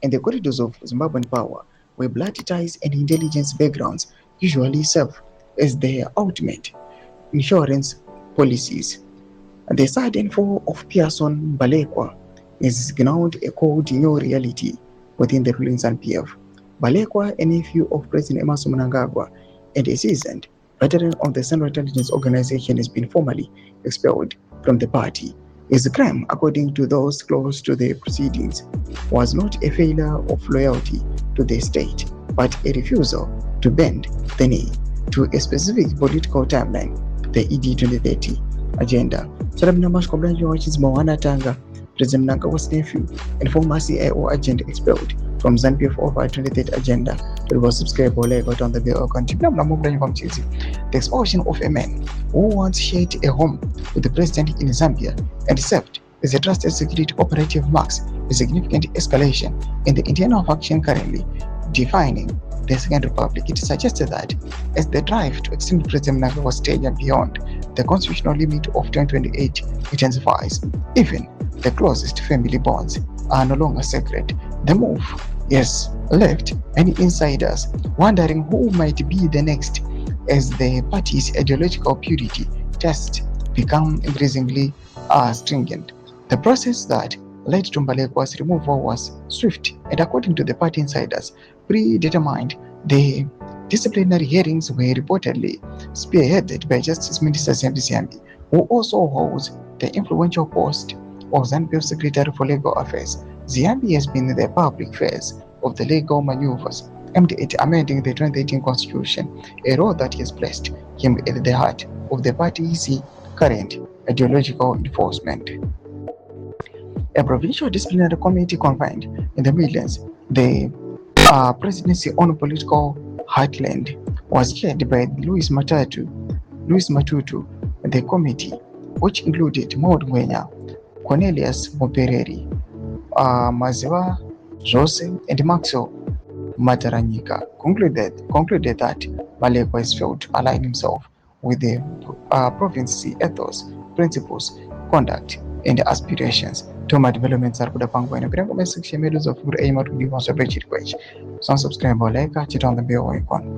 in the corridors of Zimbabwean power, where blood ties and intelligence backgrounds usually serve as their ultimate insurance policies. The sudden fall of Pearson Balekwa is now a cold new reality within the ruling ZANU-PF. Balekwa, a nephew of President Emmerson Mnangagwa and a seasoned veteran of the Central Intelligence Organization, has been formally expelled from the party. His crime, according to those close to the proceedings, was not a failure of loyalty to the state, but a refusal to bend the knee to a specific political timeline, the ED 2030 agenda. President Mnangagwa's nephew and former CIO agent expelled from ZANU-PF over 23rd agenda. To was subscribe or like on the bill or continue. The expulsion of a man who once shared a home with the president in Zambia and served as a trusted security operative marks a significant escalation in the internal faction currently defining the Second Republic. It suggested that as the drive to extend President Mnangagwa's stage and beyond the constitutional limit of 2028 intensifies, even the closest family bonds are no longer sacred. The move, yes, left many insiders wondering who might be the next as the party's ideological purity tests become increasingly stringent. The process that led to Balekwa's removal was swift and, according to the party insiders, predetermined. The disciplinary hearings were reportedly spearheaded by Justice Minister Ziambi, who also holds the influential post of ZANU-PF Secretary for Legal Affairs. Ziambi has been the public face of the legal maneuvers aimed at amending the 2018 Constitution, a role that has placed him at the heart of the party's current ideological enforcement. A provincial disciplinary committee convened in the Midlands, the presidency on political heartland, was chaired by Louis Matutu. The committee, which included Maud Ngwenya, Cornelius Mopereri, Maziwa Jose, and Maxwell Mataranyika, concluded that Balekwa has failed to align himself with the province's ethos, principles, conduct, and aspirations. Toma developments are kudapangu ene kurengo message medos of good aim to give us a better question. So subscribe or like, chit on the bell icon.